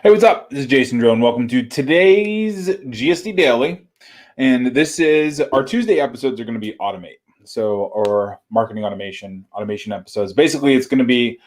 Hey, what's up? This is Jason Drone. Welcome to today's GSD Daily. And this is our Tuesday episodes are going to be automate. Or marketing automation episodes. Basically, it's going to be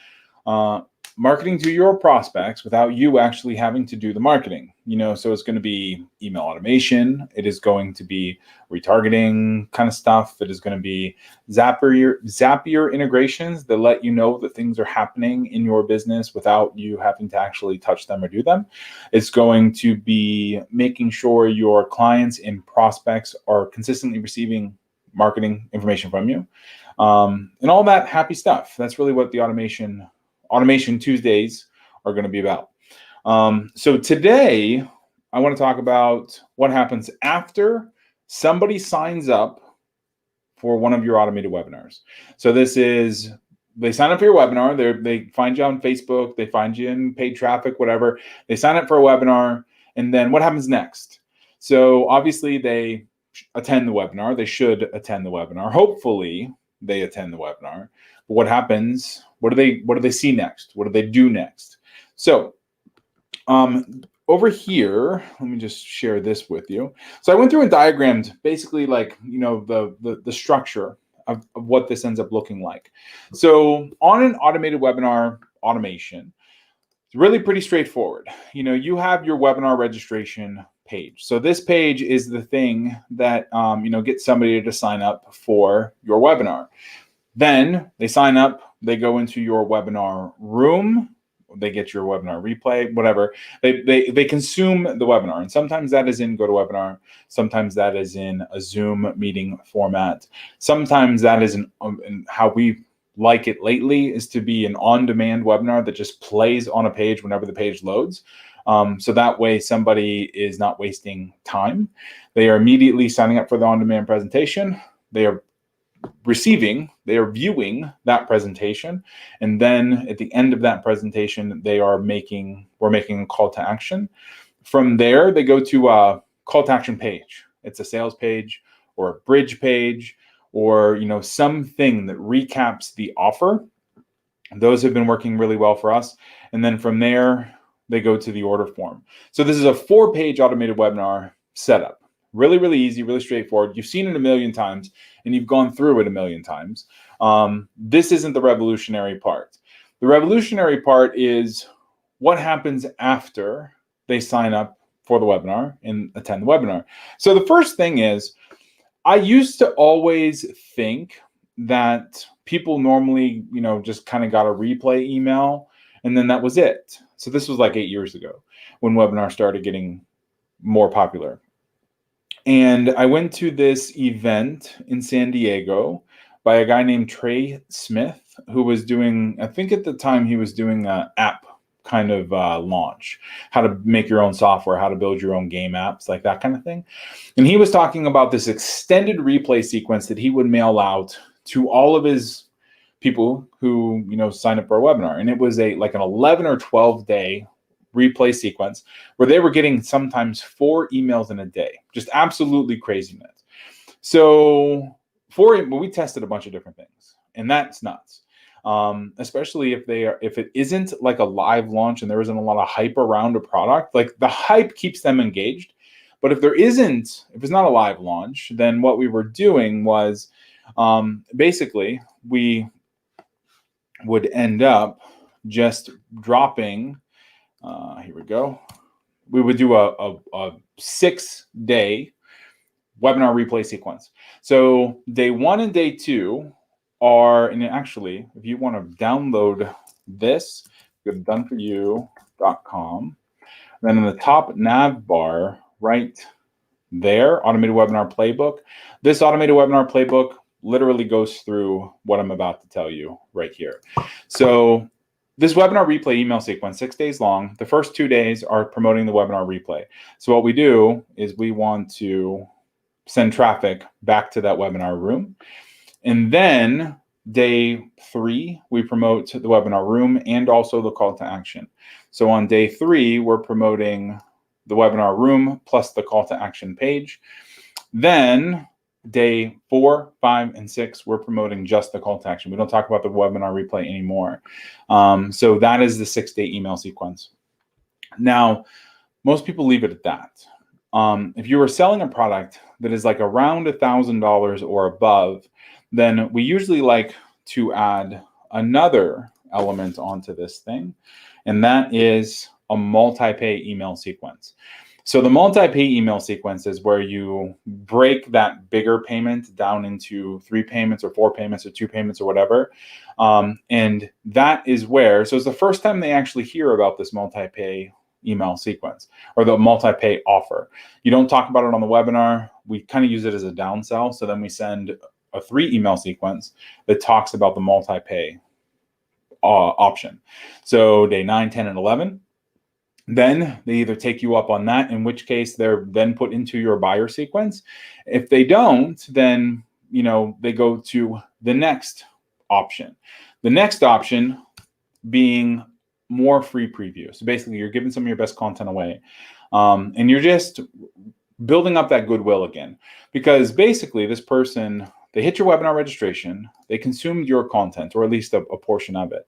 marketing to your prospects without you actually having to do the marketing. So it's going to be email automation. It is going to be retargeting kind of stuff. It is going to be Zapier integrations that let you know that things are happening in your business without you having to actually touch them or do them. It's going to be making sure your clients and prospects are consistently receiving marketing information from you, and all that happy stuff. That's really what the automation Tuesdays are going to be about. So today I want to talk about what happens after somebody signs up for one of your automated webinars. So this is, they sign up for your webinar, they find you on Facebook, they find you in paid traffic, whatever. They sign up for a webinar, and then what happens next? So obviously they attend the webinar. They should attend the webinar. Hopefully they attend the webinar. But what happens? What do they see next? What do they do next? So over here, let me just share this with you. So I went through and diagrammed basically the structure of what this ends up looking like. So on an automated webinar automation, it's really pretty straightforward. You have your webinar registration page. So this page is the thing that gets somebody to sign up for your webinar. Then they sign up, they go into your webinar room, they get your webinar replay, whatever. They consume the webinar. And sometimes that is in GoToWebinar. Sometimes that is in a Zoom meeting format. Sometimes that is in how we like it lately is to be an on-demand webinar that just plays on a page whenever the page loads. So that way somebody is not wasting time. They are immediately signing up for the on-demand presentation. They are viewing that presentation. And then at the end of that presentation, we're making a call to action. From there, they go to a call to action page. It's a sales page or a bridge page or, something that recaps the offer. Those have been working really well for us. And then from there, they go to the order form. So this is a 4-page automated webinar setup. Really, really easy, really straightforward. You've seen it a million times and you've gone through it a million times. This isn't the revolutionary part. The revolutionary part is what happens after they sign up for the webinar and attend the webinar. So the first thing is, I used to always think that people normally, just kind of got a replay email and then that was it. So this was like 8 years ago when webinars started getting more popular. And I went to this event in San Diego by a guy named Trey Smith, who was doing, I think at the time he was doing an app kind of launch, how to make your own software, how to build your own game apps, like that kind of thing. And he was talking about this extended replay sequence that he would mail out to all of his people who, sign up for a webinar. And it was like an 11 or 12 day replay sequence where they were getting sometimes 4 emails in a day, just absolutely craziness. So we tested a bunch of different things, and that's nuts. Especially if it isn't like a live launch and there isn't a lot of hype around a product, like the hype keeps them engaged. But if it's not a live launch, then what we were doing was basically we would end up just dropping. Here we go. We would do a 6-day webinar replay sequence. So day 1 and day 2 are, and actually, if you want to download this, go to doneforyou.com. Then in the top nav bar right there, automated webinar playbook. This automated webinar playbook literally goes through what I'm about to tell you right here. So this webinar replay email sequence, 6 days long. The first 2 days are promoting the webinar replay. So what we do is we want to send traffic back to that webinar room. And then day 3, we promote the webinar room and also the call to action. So on day 3, we're promoting the webinar room plus the call to action page. Then day 4, 5, and 6, we're promoting just the call to action. We don't talk about the webinar replay anymore. So that is the 6-day email sequence. Now, most people leave it at that. If you are selling a product that is like around $1,000 or above, then we usually like to add another element onto this thing, and that is a multi-pay email sequence. So the multi-pay email sequence is where you break that bigger payment down into 3 payments or 4 payments or 2 payments or whatever. And that is where, so it's the first time they actually hear about this multi-pay email sequence or the multi-pay offer. You don't talk about it on the webinar. We kind of use it as a downsell. So then we send a 3 email sequence that talks about the multi-pay option. So day 9, 10, and 11. Then they either take you up on that, in which case they're then put into your buyer sequence. If they don't, then they go to the next option. The next option being more free preview. So basically, you're giving some of your best content away, and you're just building up that goodwill again. Because basically, this person, they hit your webinar registration, they consumed your content, or at least a portion of it.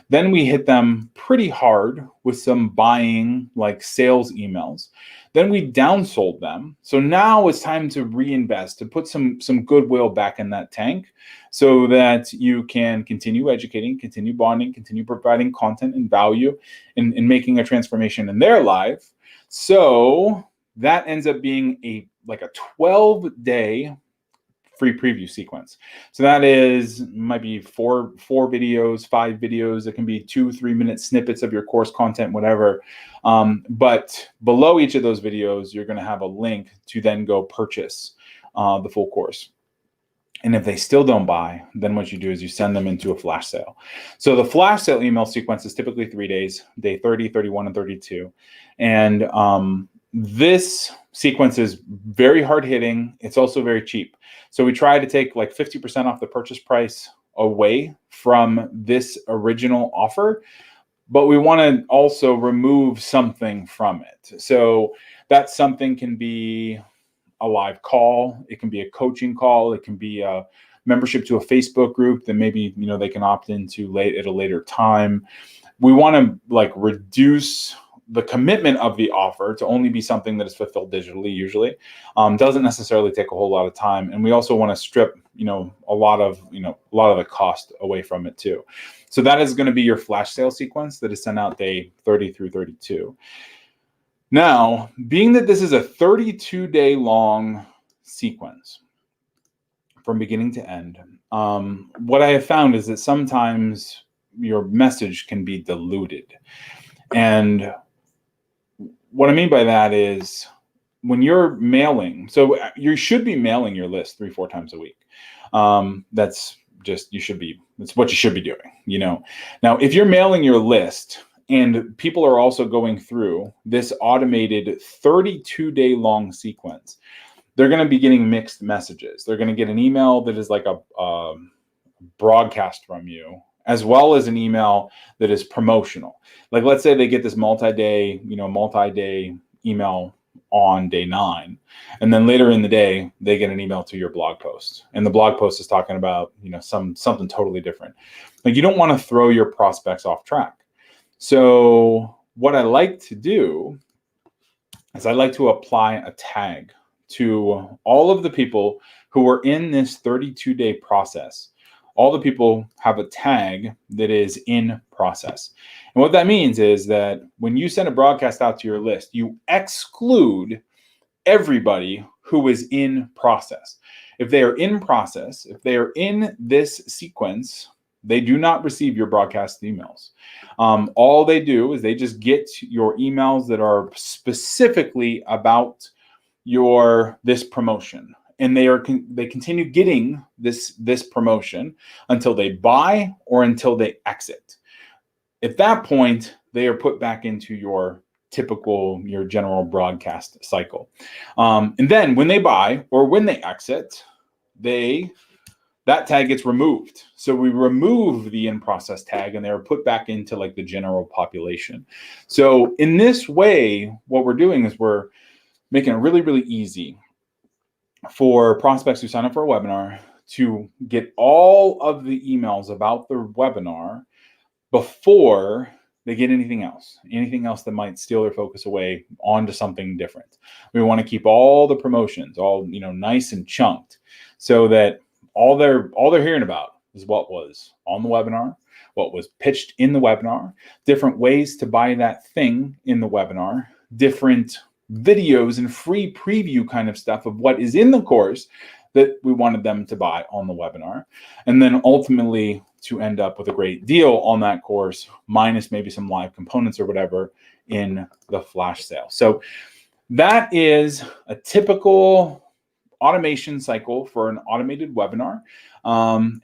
Then we hit them pretty hard with some buying, like sales emails. Then we downsold them. So now it's time to reinvest, to put some goodwill back in that tank so that you can continue educating, continue bonding, continue providing content and value and making a transformation in their life. So that ends up being a 12-day free preview sequence. So that might be four videos, 5 videos. It can be 2-3 minute snippets of your course content, whatever. But below each of those videos, you're going to have a link to then go purchase the full course. And if they still don't buy, then what you do is you send them into a flash sale. So the flash sale email sequence is typically 3 days, day 30, 31, and 32. And this sequence is very hard hitting. It's also very cheap. So we try to take like 50% off the purchase price away from this original offer, but we want to also remove something from it. So that something can be a live call. It can be a coaching call. It can be a membership to a Facebook group that maybe, they can opt into at a later time. We want to reduce the commitment of the offer to only be something that is fulfilled digitally usually. Doesn't necessarily take a whole lot of time. And we also want to strip, a lot of the cost away from it too. So that is going to be your flash sale sequence that is sent out day 30 through 32. Now, being that this is a 32-day long sequence from beginning to end, what I have found is that sometimes your message can be diluted. And what I mean by that is when you're mailing, so you should be mailing your list 3-4 times a week. That's what you should be doing, Now, if you're mailing your list and people are also going through this automated 32-day long sequence, they're going to be getting mixed messages. They're going to get an email that is like a broadcast from you, as well as an email that is promotional. Like, let's say they get this multi-day email on day 9, and then later in the day they get an email to your blog post, and the blog post is talking about something totally different. Like, you don't want to throw your prospects off track. So what I like to do is I like to apply a tag to all of the people who are in this 32-day process. All the people have a tag that is in process. And what that means is that when you send a broadcast out to your list, you exclude everybody who is in process. If they are in process, if they are in this sequence, they do not receive your broadcast emails. All they do is they just get your emails that are specifically about this promotion. And they continue getting this promotion until they buy or until they exit. At that point, they are put back into your general broadcast cycle. And then when they buy or when they exit, that tag gets removed. So we remove the in-process tag and they're put back into the general population. So in this way, what we're doing is we're making it really, really easy for prospects who sign up for a webinar to get all of the emails about the webinar before they get anything else that might steal their focus away onto something different. We want to keep all the promotions all, nice and chunked, so that all they're hearing about is what was on the webinar, what was pitched in the webinar, different ways to buy that thing in the webinar, different videos and free preview kind of stuff of what is in the course that we wanted them to buy on the webinar, and then ultimately to end up with a great deal on that course, minus maybe some live components or whatever in the flash sale. So that is a typical automation cycle for an automated webinar, and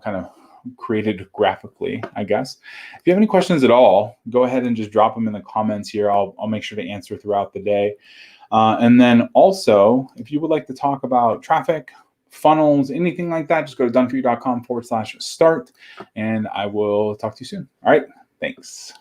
kind of created graphically, I guess. If you have any questions at all, go ahead and just drop them in the comments here. I'll make sure to answer throughout the day. And then also, if you would like to talk about traffic, funnels, anything like that, just go to doneforyou.com/start, and I will talk to you soon. All right, thanks.